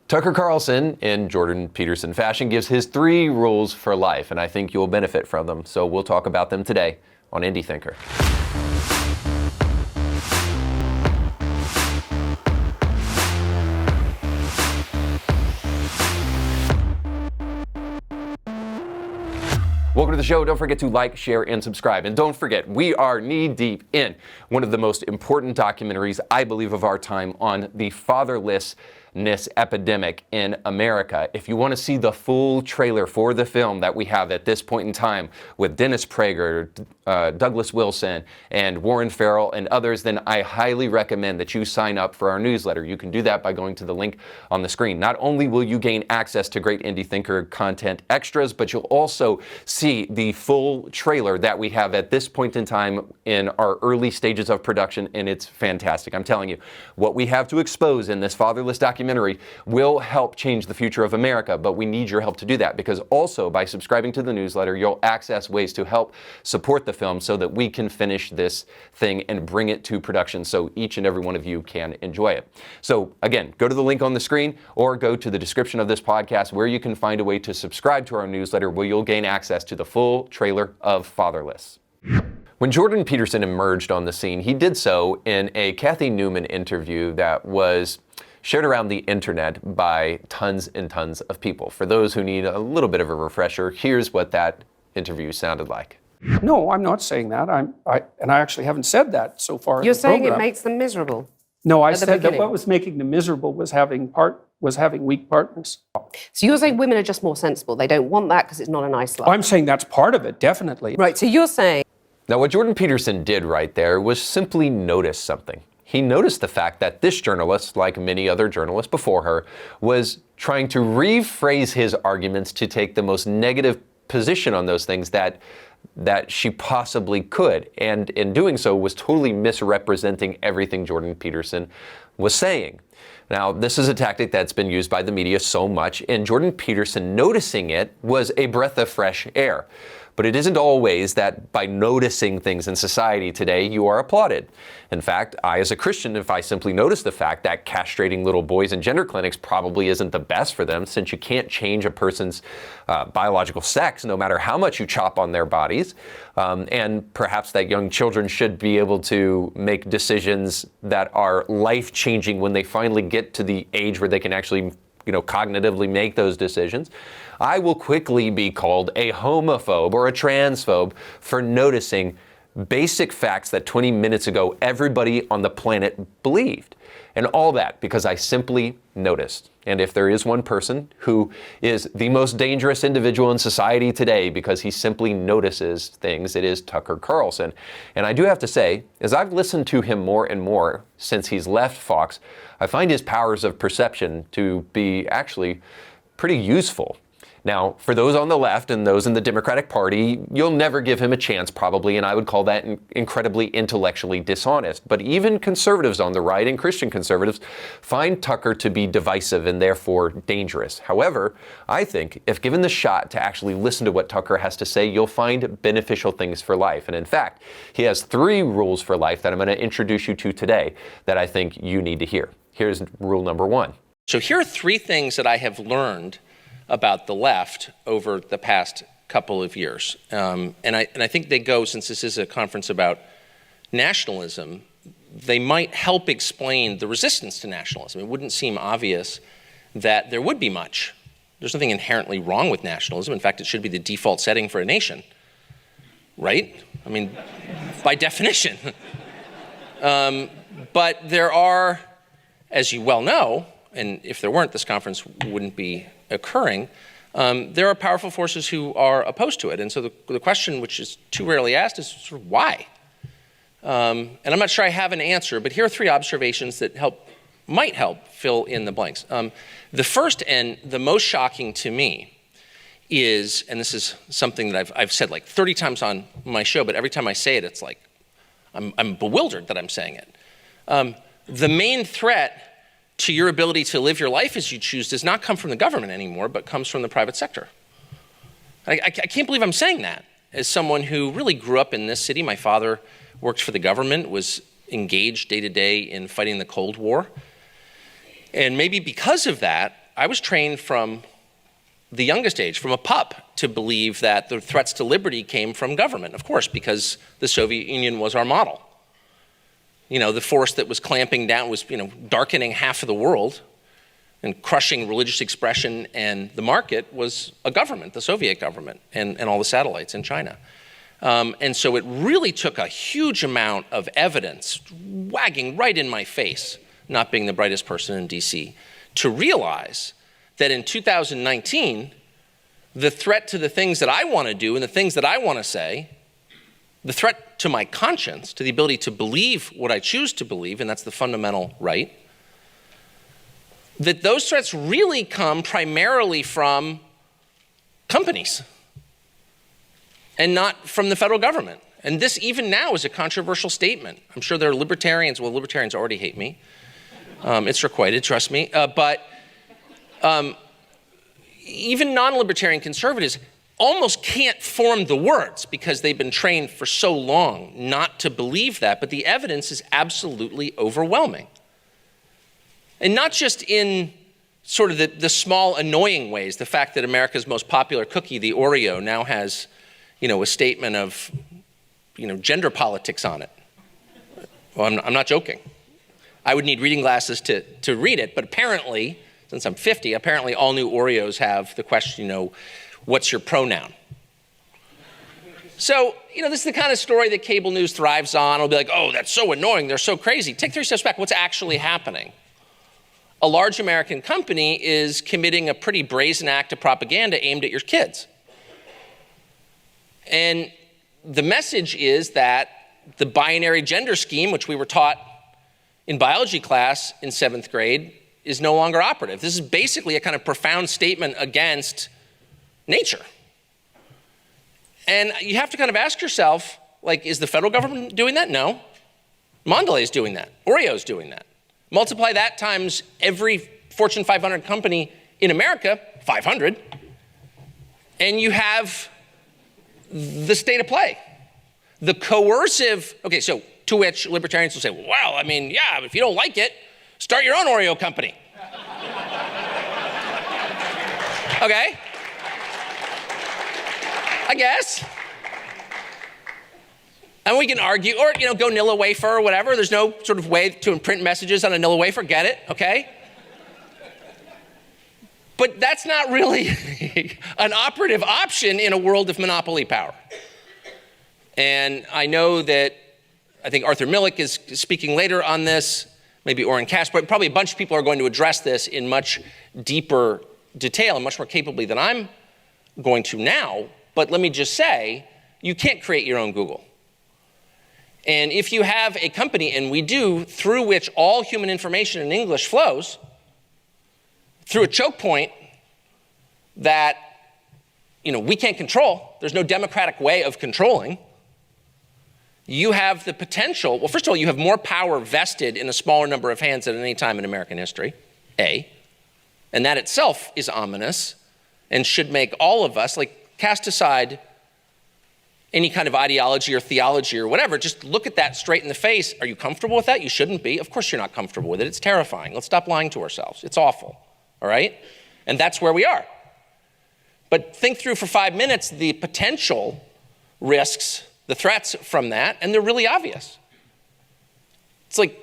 Tucker Carlson, in Jordan Peterson fashion, gives his 3 rules for life, and I think you'll benefit from them. So we'll talk about them today on Indie Thinker. Welcome to the show. Don't forget to like, share, and subscribe. And don't forget, we are knee-deep in one of the most important documentaries, I believe, of our time on the fatherlessness epidemic in America. If you want to see the full trailer for the film that we have at this point in time with Dennis Prager, Douglas Wilson, and Warren Farrell, and others, then I highly recommend that you sign up for our newsletter. You can do that by going to the link on the screen. Not only will you gain access to great Indie Thinker content extras, but you'll also see the full trailer that we have at this point in time in our early stages of production, and it's fantastic. I'm telling you, what we have to expose in this fatherless documentary will help change the future of America, but we need your help to do that, because also by subscribing to the newsletter, you'll access ways to help support the film so that we can finish this thing and bring it to production so each and every one of you can enjoy it. So again, go to the link on the screen or go to the description of this podcast where you can find a way to subscribe to our newsletter where you'll gain access to the full trailer of Fatherless. When Jordan Peterson emerged on the scene, he did so in a Kathy Newman interview that was shared around the internet by tons and tons of people. For those who need a little bit of a refresher, here's what that interview sounded like. No, I'm not saying that. I actually haven't said that so far. You're saying it makes them miserable? No, I said that what was making them miserable was having weak partners. So you're saying women are just more sensible. They don't want that because it's not a nice life. I'm saying that's part of it, definitely. Right, so you're saying... Now, what Jordan Peterson did right there was simply notice something. He noticed the fact that this journalist, like many other journalists before her, was trying to rephrase his arguments to take the most negative position on those things that she possibly could. And in doing so was totally misrepresenting everything Jordan Peterson was saying. Now, this is a tactic that's been used by the media so much, and Jordan Peterson noticing it was a breath of fresh air. But it isn't always that by noticing things in society today, you are applauded. In fact, I as a Christian, if I simply notice the fact that castrating little boys in gender clinics probably isn't the best for them, since you can't change a person's biological sex no matter how much you chop on their bodies, and perhaps that young children should be able to make decisions that are life-changing when they finally get to the age where they can actually cognitively make those decisions, I will quickly be called a homophobe or a transphobe for noticing basic facts that 20 minutes ago everybody on the planet believed. And all that because I simply noticed. And if there is one person who is the most dangerous individual in society today because he simply notices things, it is Tucker Carlson. And I do have to say, as I've listened to him more and more since he's left Fox, I find his powers of perception to be actually pretty useful. Now, for those on the left and those in the Democratic Party, you'll never give him a chance probably, and I would call that incredibly intellectually dishonest. But even conservatives on the right and Christian conservatives find Tucker to be divisive and therefore dangerous. However, I think if given the shot to actually listen to what Tucker has to say, you'll find beneficial things for life. And in fact, he has 3 rules for life that I'm going to introduce you to today that I think you need to hear. Here's rule number 1. So here are 3 things that I have learned about the left over the past couple of years. And I think they go, since this is a conference about nationalism, they might help explain the resistance to nationalism. It wouldn't seem obvious that there would be much. There's nothing inherently wrong with nationalism. In fact, it should be the default setting for a nation, right? I mean, by definition. But there are, as you well know, and if there weren't, this conference wouldn't be occurring, there are powerful forces who are opposed to it. And so the question, which is too rarely asked, is sort of why? And I'm not sure I have an answer, but here are 3 observations that might help fill in the blanks. The first and the most shocking to me is, and this is something that I've said like 30 times on my show, but every time I say it, it's like I'm bewildered that I'm saying it. The main threat to your ability to live your life as you choose does not come from the government anymore, but comes from the private sector. I can't believe I'm saying that. As someone who really grew up in this city, my father worked for the government, was engaged day to day in fighting the Cold War. And maybe because of that, I was trained from the youngest age, from a pup, to believe that the threats to liberty came from government, of course, because the Soviet Union was our model. You know, the force that was clamping down was, darkening half of the world and crushing religious expression and the market was a government, the Soviet government, and all the satellites in China. And so it really took a huge amount of evidence, wagging right in my face, not being the brightest person in DC, to realize that in 2019, the threat to the things that I want to do and the things that I want to say, the threat to my conscience, to the ability to believe what I choose to believe, and that's the fundamental right, that those threats really come primarily from companies and not from the federal government. And this even now is a controversial statement. I'm sure there are libertarians, well, libertarians already hate me. It's requited, trust me. But even non-libertarian conservatives almost can't form the words because they've been trained for so long not to believe that, but the evidence is absolutely overwhelming. And not just in sort of the small annoying ways, the fact that America's most popular cookie, the Oreo, now has, a statement of, gender politics on it. Well, I'm not joking. I would need reading glasses to read it, but apparently, since I'm 50, apparently all new Oreos have the question, what's your pronoun? So, this is the kind of story that cable news thrives on. It'll be like, oh, that's so annoying, they're so crazy. Take 3 steps back, what's actually happening? A large American company is committing a pretty brazen act of propaganda aimed at your kids. And the message is that the binary gender scheme, which we were taught in biology class in 7th grade, is no longer operative. This is basically a kind of profound statement against nature. And you have to kind of ask yourself, is the federal government doing that? No. Mondelez is doing that. Oreo is doing that. Multiply that times every Fortune 500 company in America, 500, and you have the state of play. The coercive, okay, so to which libertarians will say, well, if you don't like it, start your own Oreo company. Okay? I guess. And we can argue, or, go Nilla wafer or whatever. There's no sort of way to imprint messages on a Nilla wafer, get it, okay? But that's not really an operative option in a world of monopoly power. And I know that, I think Arthur Millick is speaking later on this, maybe Orrin Cass, but probably a bunch of people are going to address this in much deeper detail and much more capably than I'm going to now. But let me just say, you can't create your own Google. And if you have a company, and we do, through which all human information in English flows, through a choke point that, we can't control, there's no democratic way of controlling, you have the potential, well, first of all, you have more power vested in a smaller number of hands than at any time in American history, A. And that itself is ominous and should make all of us, cast aside any kind of ideology or theology or whatever, just look at that straight in the face. Are you comfortable with that? You shouldn't be. Of course you're not comfortable with it. It's terrifying. Let's stop lying to ourselves. It's awful, all right? And that's where we are. But think through for 5 minutes the potential risks, the threats from that, and they're really obvious. It's like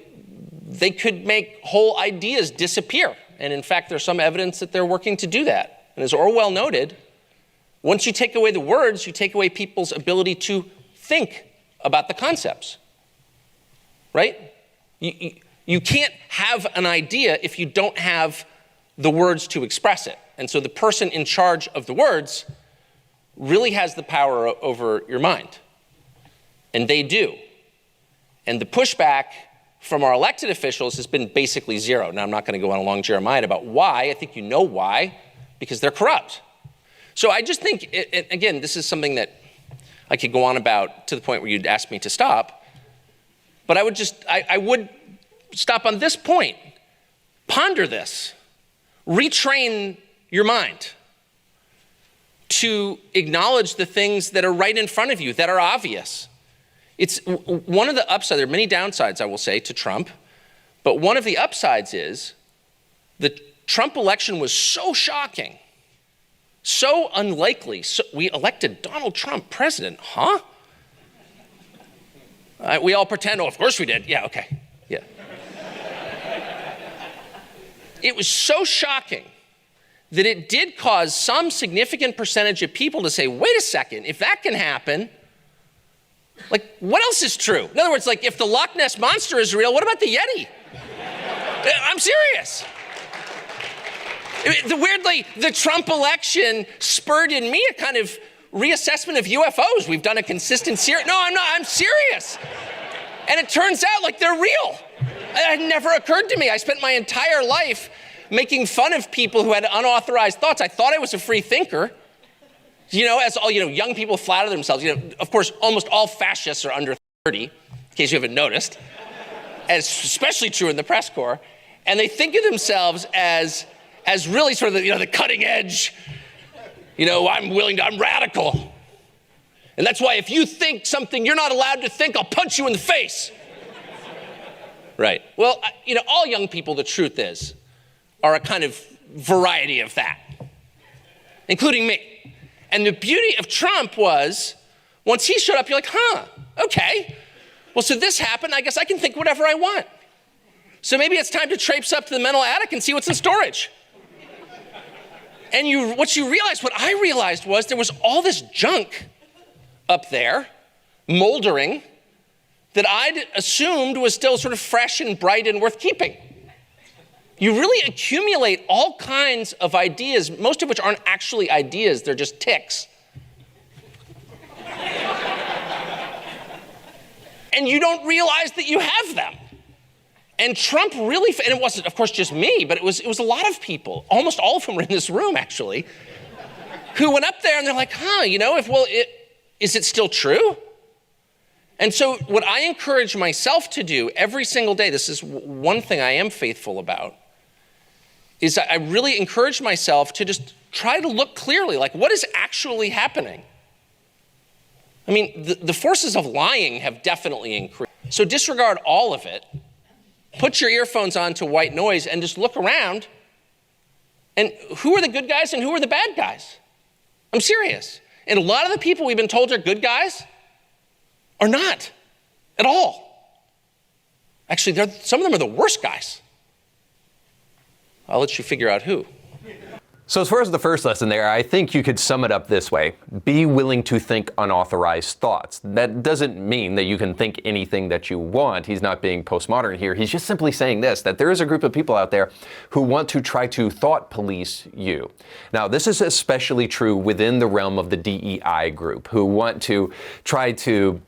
they could make whole ideas disappear. And in fact, there's some evidence that they're working to do that. And as Orwell noted, once you take away the words, you take away people's ability to think about the concepts, right? You can't have an idea if you don't have the words to express it. And so the person in charge of the words really has the power over your mind. And they do. And the pushback from our elected officials has been basically zero. Now, I'm not going to go on a long Jeremiah about why. I think you know why, because they're corrupt. So I just think, again, this is something that I could go on about to the point where you'd ask me to stop. But I would stop on this point. Ponder this. Retrain your mind to acknowledge the things that are right in front of you, that are obvious. It's one of the upsides, there are many downsides, I will say, to Trump, but one of the upsides is the Trump election was so shocking, so unlikely. So we elected Donald Trump president, huh? We all pretend, oh, of course we did. Yeah, okay, yeah. It was so shocking that it did cause some significant percentage of people to say, wait a second, if that can happen, like, what else is true? In other words, like, if the Loch Ness Monster is real, what about the Yeti? I'm serious. Weirdly, the Trump election spurred in me a kind of reassessment of UFOs. We've done a consistent series. No, I'm not. I'm serious. And it turns out, like, they're real. It had never occurred to me. I spent my entire life making fun of people who had unauthorized thoughts. I thought I was a free thinker. You know, as all, young people flatter themselves. Of course, almost all fascists are under 30, in case you haven't noticed. As especially true in the press corps. And they think of themselves as really sort of the cutting edge. I'm radical. And that's why if you think something you're not allowed to think, I'll punch you in the face. Right. Well, all young people, the truth is, are a kind of variety of that, including me. And the beauty of Trump was, once he showed up, you're like, okay. Well, so this happened, I guess I can think whatever I want. So maybe it's time to traipse up to the mental attic and see what's in storage. And what I realized was there was all this junk up there, moldering, that I'd assumed was still sort of fresh and bright and worth keeping. You really accumulate all kinds of ideas, most of which aren't actually ideas, they're just tics. And you don't realize that you have them. And Trump really, and it wasn't, of course, just me, but it was a lot of people, almost all of them were in this room, actually, who went up there and they're like, is it still true? And so what I encourage myself to do every single day, this is one thing I am faithful about, is I really encourage myself to just try to look clearly, like, what is actually happening? I mean, the forces of lying have definitely increased. So disregard all of it, put your earphones on to white noise, and just look around. And who are the good guys and who are the bad guys? I'm serious. And a lot of the people we've been told are good guys are not at all. Actually, some of them are the worst guys. I'll let you figure out who. So as far as the first lesson there, I think you could sum it up this way. Be willing to think unauthorized thoughts. That doesn't mean that you can think anything that you want. He's not being postmodern here. He's just simply saying this, that there is a group of people out there who want to try to thought police you. Now, this is especially true within the realm of the DEI group, who want to try to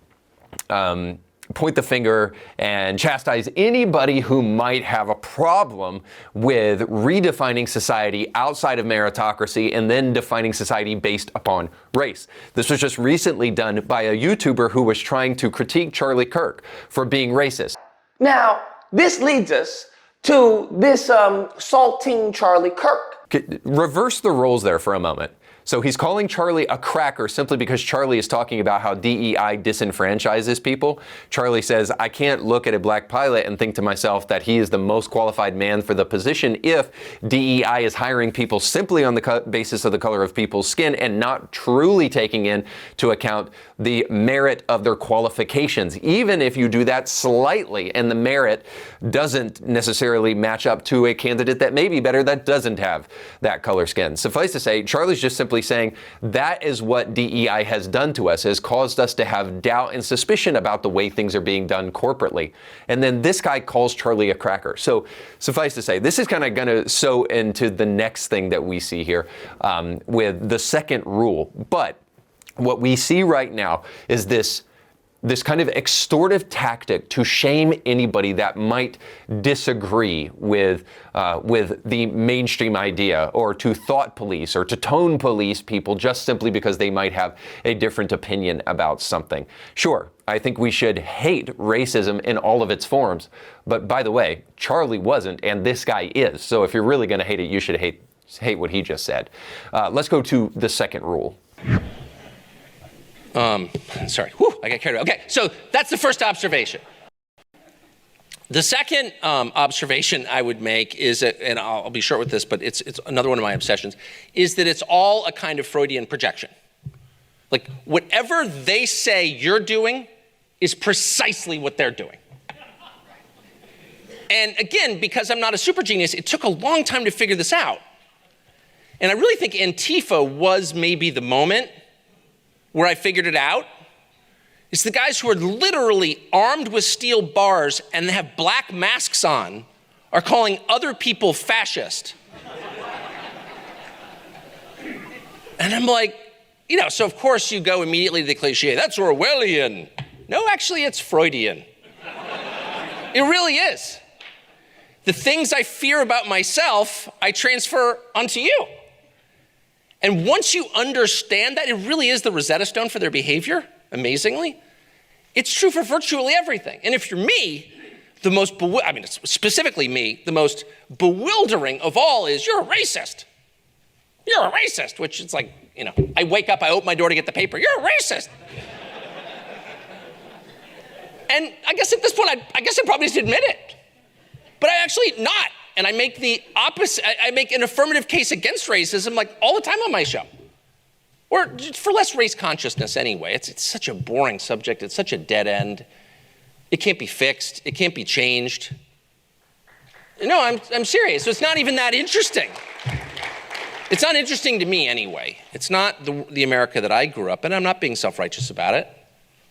point the finger and chastise anybody who might have a problem with redefining society outside of meritocracy and then defining society based upon race. This was just recently done by a YouTuber who was trying to critique Charlie Kirk for being racist. Now, this leads us to this salting Charlie Kirk. Reverse the roles there for a moment. So he's calling Charlie a cracker simply because Charlie is talking about how DEI disenfranchises people. Charlie says, I can't look at a black pilot and think to myself that he is the most qualified man for the position if DEI is hiring people simply on the basis of the color of people's skin and not truly taking into account the merit of their qualifications. Even if you do that slightly and the merit doesn't necessarily match up to a candidate that may be better that doesn't have that color skin. Suffice to say, Charlie's just simply saying that is what DEI has done to us, has caused us to have doubt and suspicion about the way things are being done corporately. And then this guy calls Charlie a cracker. So suffice to say, this is kind of going to sew into the next thing that we see here with the second rule. But what we see right now is this kind of extortive tactic to shame anybody that might disagree with the mainstream idea, or to thought police or to tone police people just simply because they might have a different opinion about something. Sure, I think we should hate racism in all of its forms. But by the way, Charlie wasn't, and this guy is. So if you're really going to hate it, you should hate what he just said. Let's go to the second rule. Sorry, I got carried away. Okay, so that's the first observation. The second observation I would make is, and I'll be short with this, but it's another one of my obsessions, is that it's all a kind of Freudian projection. Like, whatever they say you're doing is precisely what they're doing. And again, because I'm not a super genius, it took a long time to figure this out. And I really think Antifa was maybe the moment where I figured it out. It's the guys who are literally armed with steel bars and have black masks on are calling other people fascist. And I'm like, so of course you go immediately to the cliche, that's Orwellian. No, actually it's Freudian. It really is. The things I fear about myself, I transfer onto you. And once you understand that, it really is the Rosetta Stone for their behavior, amazingly. It's true for virtually everything. And if you're me, specifically me, the most bewildering of all is you're a racist. You're a racist, which it's like, I wake up, I open my door to get the paper. You're a racist. And I guess at this point, I probably just admit it. But I actually not. And I make the opposite, I make an affirmative case against racism like all the time on my show. Or for less race consciousness anyway. It's such a boring subject. It's such a dead end. It can't be fixed. It can't be changed. No, I'm serious. So it's not even that interesting. It's not interesting to me anyway. It's not the America that I grew up in. I'm not being self-righteous about it.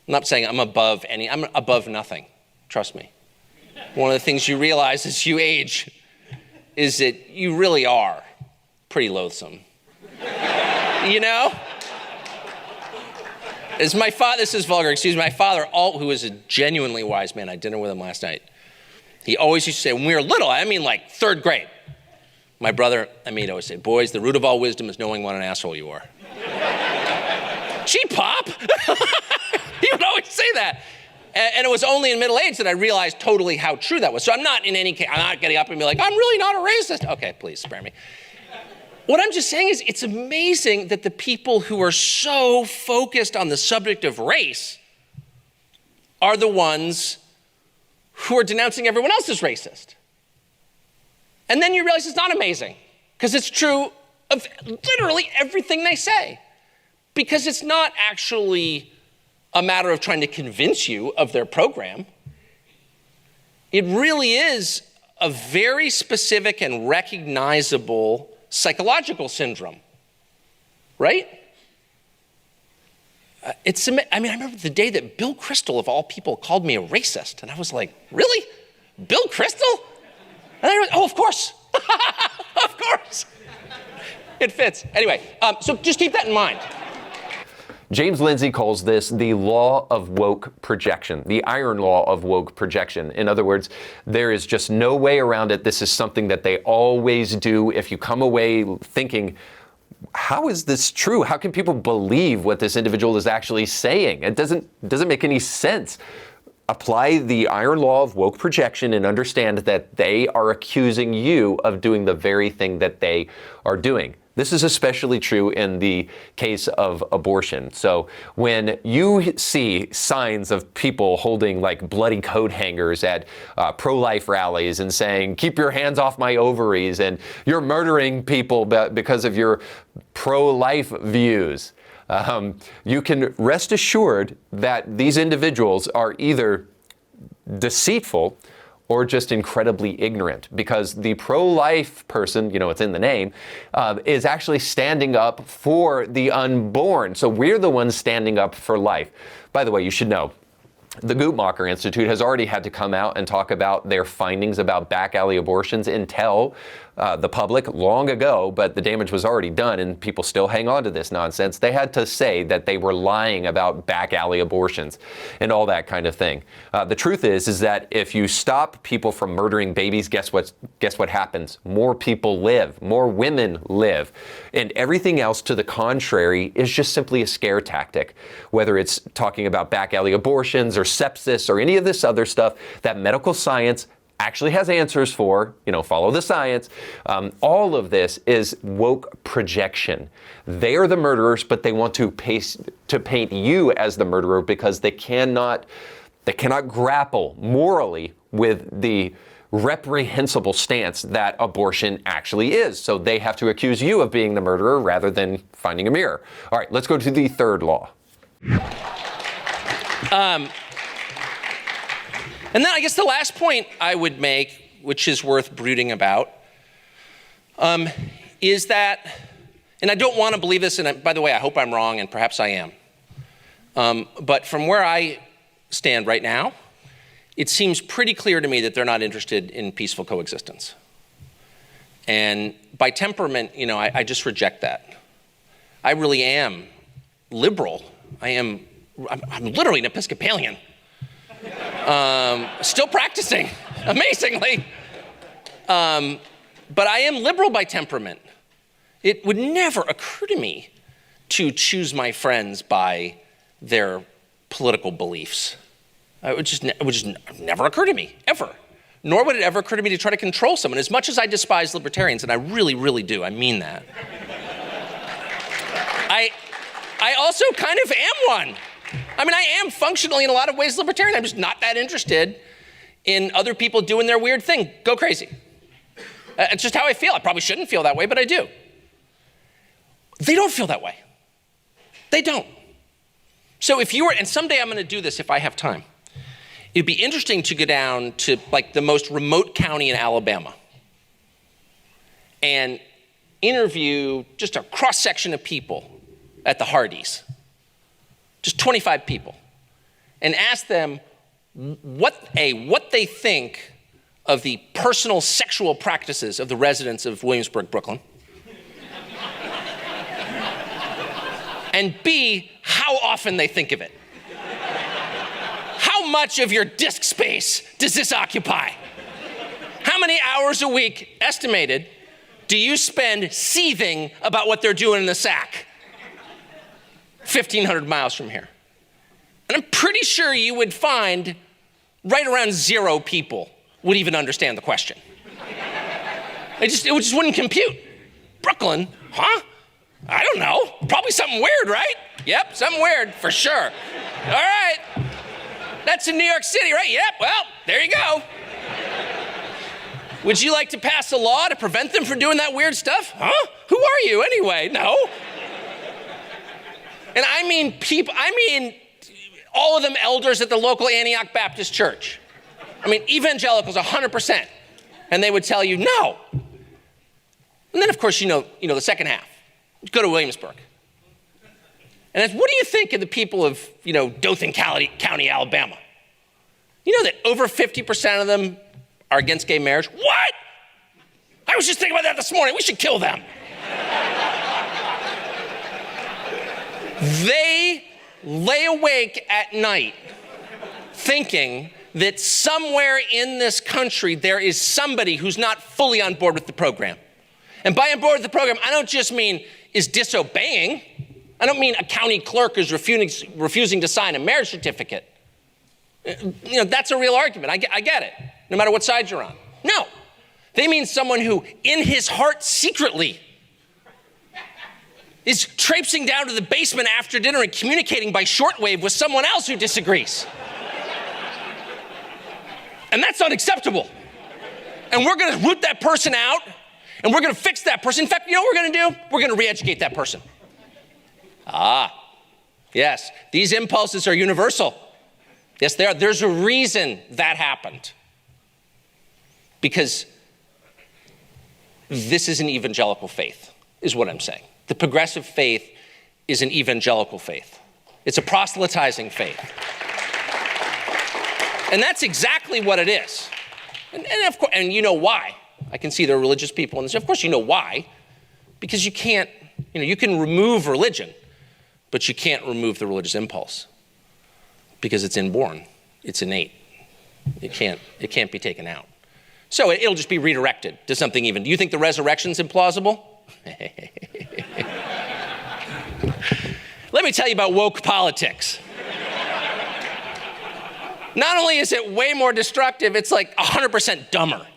I'm not saying I'm above nothing. Trust me. One of the things you realize as you age is that you really are pretty loathsome. As my father, this is vulgar, excuse me, my father, who is a genuinely wise man, I had dinner with him last night. He always used to say, when we were little, I mean like third grade, my brother, Amit, always say, boys, the root of all wisdom is knowing what an asshole you are. Gee, Pop! He would always say that. And it was only in middle age that I realized totally how true that was. So I'm not getting up and be like, I'm really not a racist. Okay, please spare me. What I'm just saying is it's amazing that the people who are so focused on the subject of race are the ones who are denouncing everyone else as racist. And then you realize it's not amazing, because it's true of literally everything they say. Because it's not actually a matter of trying to convince you of their program. It really is a very specific and recognizable psychological syndrome, right? I remember the day that Bill Kristol, of all people, called me a racist. And I was like, really? Bill Kristol? And I was, of course. Of course. It fits. Anyway, so just keep that in mind. James Lindsay calls this the law of woke projection, the iron law of woke projection. In other words, there is just no way around it. This is something that they always do. If you come away thinking, how is this true? How can people believe what this individual is actually saying? It doesn't make any sense. Apply the iron law of woke projection and understand that they are accusing you of doing the very thing that they are doing. This is especially true in the case of abortion. So when you see signs of people holding like bloody coat hangers at pro-life rallies and saying, keep your hands off my ovaries, and you're murdering people because of your pro-life views, you can rest assured that these individuals are either deceitful or just incredibly ignorant, because the pro-life person, it's in the name, is actually standing up for the unborn. So we're the ones standing up for life. By the way, you should know, the Guttmacher Institute has already had to come out and talk about their findings about back alley abortions and tell the public long ago, but the damage was already done and people still hang on to this nonsense. They had to say that they were lying about back alley abortions and all that kind of thing. The truth is that if you stop people from murdering babies, guess what happens? More people live, more women live, and everything else to the contrary is just simply a scare tactic. Whether it's talking about back alley abortions or sepsis or any of this other stuff that medical science actually has answers for, follow the science. All of this is woke projection. They are the murderers, but they want to paint you as the murderer because they cannot grapple morally with the reprehensible stance that abortion actually is. So they have to accuse you of being the murderer rather than finding a mirror. All right, let's go to the third law. And then I guess the last point I would make, which is worth brooding about, is that, and I don't want to believe this, and by the way, I hope I'm wrong, and perhaps I am. But from where I stand right now, it seems pretty clear to me that they're not interested in peaceful coexistence. And by temperament, I just reject that. I really am liberal. I'm literally an Episcopalian. Still practicing, amazingly. But I am liberal by temperament. It would never occur to me to choose my friends by their political beliefs. It would just never occur to me, ever. Nor would it ever occur to me to try to control someone. As much as I despise libertarians, and I really, really do, I mean that. I also kind of am one. I mean, I am functionally in a lot of ways libertarian. I'm just not that interested in other people doing their weird thing. Go crazy. It's just how I feel. I probably shouldn't feel that way, but I do. They don't feel that way. They don't. So if you were, and someday I'm going to do this if I have time. It'd be interesting to go down to like the most remote county in Alabama and interview just a cross-section of people at the Hardys, just 25 people, and ask them what they think of the personal sexual practices of the residents of Williamsburg, Brooklyn, and B, how often they think of it. How much of your disk space does this occupy? How many hours a week, estimated, do you spend seething about what they're doing in the sack? 1,500 miles from here. And I'm pretty sure you would find right around 0 people would even understand the question. It just wouldn't compute. Brooklyn, huh? I don't know. Probably something weird, right? Yep, something weird, for sure. All right. That's in New York City, right? Yep, well, there you go. Would you like to pass a law to prevent them from doing that weird stuff? Huh? Who are you anyway? No. And I mean all of them elders at the local Antioch Baptist Church. I mean, evangelicals 100%. And they would tell you no. And then, of course, you know the second half. Go to Williamsburg. And what do you think of the people of, Dothan County, Alabama? You know that over 50% of them are against gay marriage? What? I was just thinking about that this morning. We should kill them. They lay awake at night thinking that somewhere in this country there is somebody who's not fully on board with the program. And by on board with the program, I don't just mean is disobeying. I don't mean a county clerk is refusing to sign a marriage certificate. That's a real argument. I get it, no matter what side you're on. No, they mean someone who, in his heart secretly, is traipsing down to the basement after dinner and communicating by shortwave with someone else who disagrees. And that's unacceptable. And we're gonna root that person out, and we're gonna fix that person. In fact, you know what we're gonna do? We're gonna re-educate that person. Yes, these impulses are universal. Yes, they are. There's a reason that happened. Because this is an evangelical faith, is what I'm saying. The progressive faith is an evangelical faith. It's a proselytizing faith. And that's exactly what it is. And of course, and you know why. I can see there are religious people in this. Of course you know why. Because you can't, you can remove religion, but you can't remove the religious impulse. Because it's inborn, it's innate. It can't be taken out. So it'll just be redirected to something even. Do you think the resurrection's implausible? Let me tell you about woke politics. Not only is it way more destructive, it's like 100% dumber,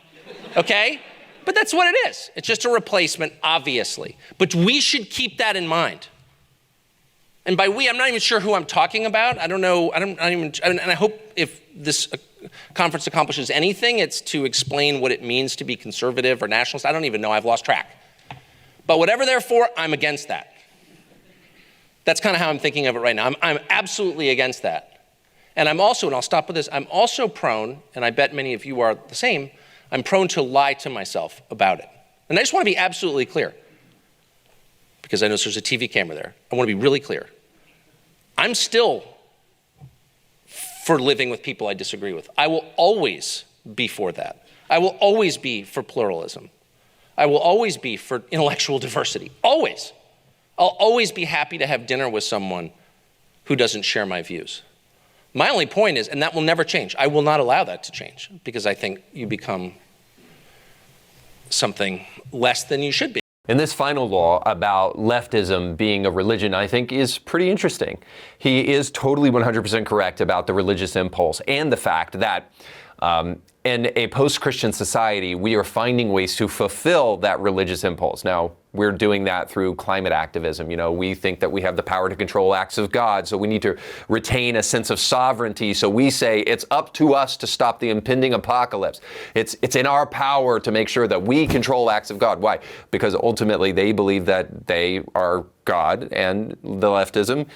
okay? But that's what it is. It's just a replacement, obviously. But we should keep that in mind. And by we, I'm not even sure who I'm talking about. I don't know. And I hope if this conference accomplishes anything, it's to explain what it means to be conservative or nationalist. I don't even know. I've lost track. But whatever they're for, I'm against that. That's kind of how I'm thinking of it right now. I'm absolutely against that. And I'm also, and I'll stop with this, I'm also prone, and I bet many of you are the same, I'm prone to lie to myself about it. And I just want to be absolutely clear, because I know there's a TV camera there. I want to be really clear. I'm still for living with people I disagree with. I will always be for that. I will always be for pluralism. I will always be for intellectual diversity. Always. I'll always be happy to have dinner with someone who doesn't share my views. My only point is, and that will never change, I will not allow that to change, because I think you become something less than you should be. And this final law about leftism being a religion, I think, is pretty interesting. He is totally 100% correct about the religious impulse and the fact that in a post-Christian society, we are finding ways to fulfill that religious impulse. Now, we're doing that through climate activism. You know, we think that we have the power to control acts of God, so we need to retain a sense of sovereignty. So we say it's up to us to stop the impending apocalypse. It's in our power to make sure that we control acts of God. Why? Because ultimately they believe that they are God, and the leftism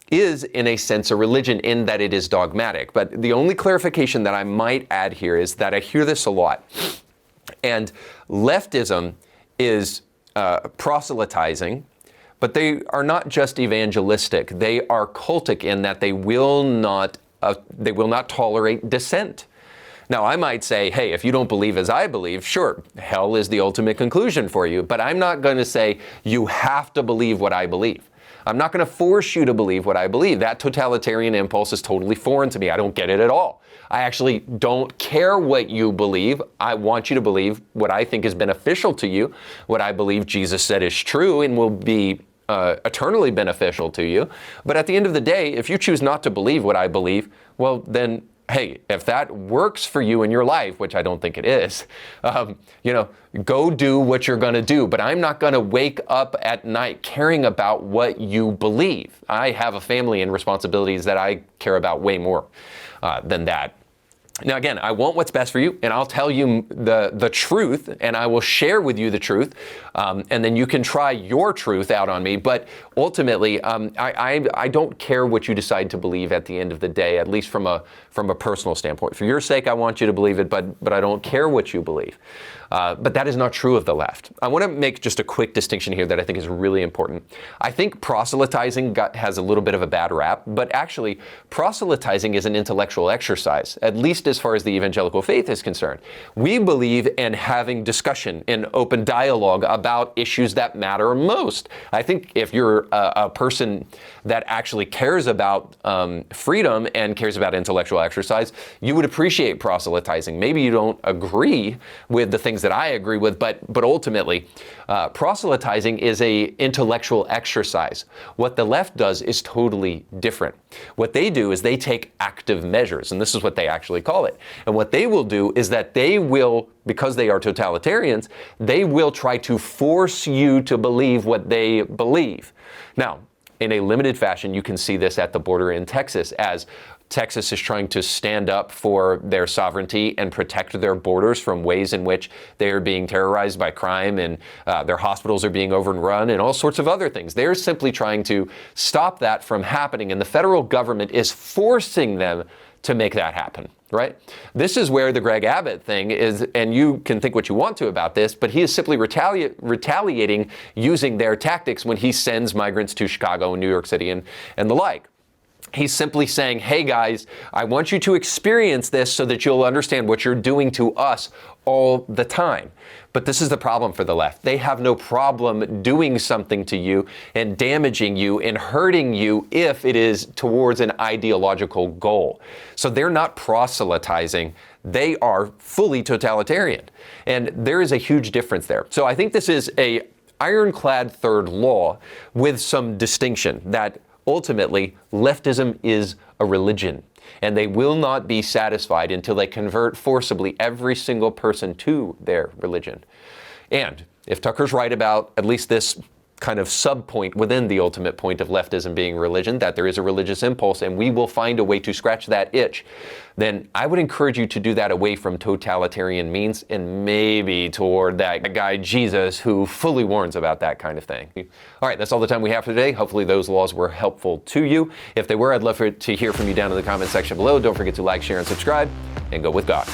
is, in a sense, a religion in that it is dogmatic. But the only clarification that I might add here is that I hear this a lot. And leftism is proselytizing, but they are not just evangelistic. They are cultic in that they will not tolerate dissent. Now, I might say, hey, if you don't believe as I believe, sure, hell is the ultimate conclusion for you. But I'm not going to say you have to believe what I believe. I'm not going to force you to believe what I believe. That totalitarian impulse is totally foreign to me. I don't get it at all. I actually don't care what you believe. I want you to believe what I think is beneficial to you, what I believe Jesus said is true and will be eternally beneficial to you. But at the end of the day, if you choose not to believe what I believe, well, then hey, if that works for you in your life, which I don't think it is, go do what you're going to do. But I'm not going to wake up at night caring about what you believe. I have a family and responsibilities that I care about way more than that. Now, again, I want what's best for you, and I'll tell you the truth, and I will share with you the truth, and then you can try your truth out on me. But ultimately, I don't care what you decide to believe at the end of the day, at least from a personal standpoint. For your sake, I want you to believe it, but I don't care what you believe. But that is not true of the left. I want to make just a quick distinction here that I think is really important. I think proselytizing has a little bit of a bad rap, but actually proselytizing is an intellectual exercise, at least as far as the evangelical faith is concerned. We believe in having discussion and open dialogue about issues that matter most. I think if you're a person that actually cares about freedom and cares about intellectual exercise, you would appreciate proselytizing. Maybe you don't agree with the things that I agree with, but ultimately, proselytizing is a intellectual exercise. What the left does is totally different. What they do is they take active measures, and this is what they actually call it. And what they will do is that they will, because they are totalitarians, they will try to force you to believe what they believe. Now, in a limited fashion, you can see this at the border in Texas, as Texas is trying to stand up for their sovereignty and protect their borders from ways in which they are being terrorized by crime, and their hospitals are being overrun and all sorts of other things. They're simply trying to stop that from happening, and the federal government is forcing them to make that happen, right? This is where the Greg Abbott thing is, and you can think what you want to about this, but he is simply retaliating using their tactics when he sends migrants to Chicago and New York City and the like. He's simply saying, hey guys, I want you to experience this so that you'll understand what you're doing to us all the time. But this is the problem for the left. They have no problem doing something to you and damaging you and hurting you if it is towards an ideological goal. So they're not proselytizing. They are fully totalitarian. And there is a huge difference there. So I think this is a ironclad third law with some distinction that ultimately, leftism is a religion, and they will not be satisfied until they convert forcibly every single person to their religion. And if Tucker's right about at least this kind of sub-point within the ultimate point of leftism being religion, that there is a religious impulse and we will find a way to scratch that itch, then I would encourage you to do that away from totalitarian means and maybe toward that guy Jesus who fully warns about that kind of thing. All right, that's all the time we have for today. Hopefully those laws were helpful to you. If they were, I'd love to hear from you down in the comment section below. Don't forget to like, share, and subscribe, and go with God.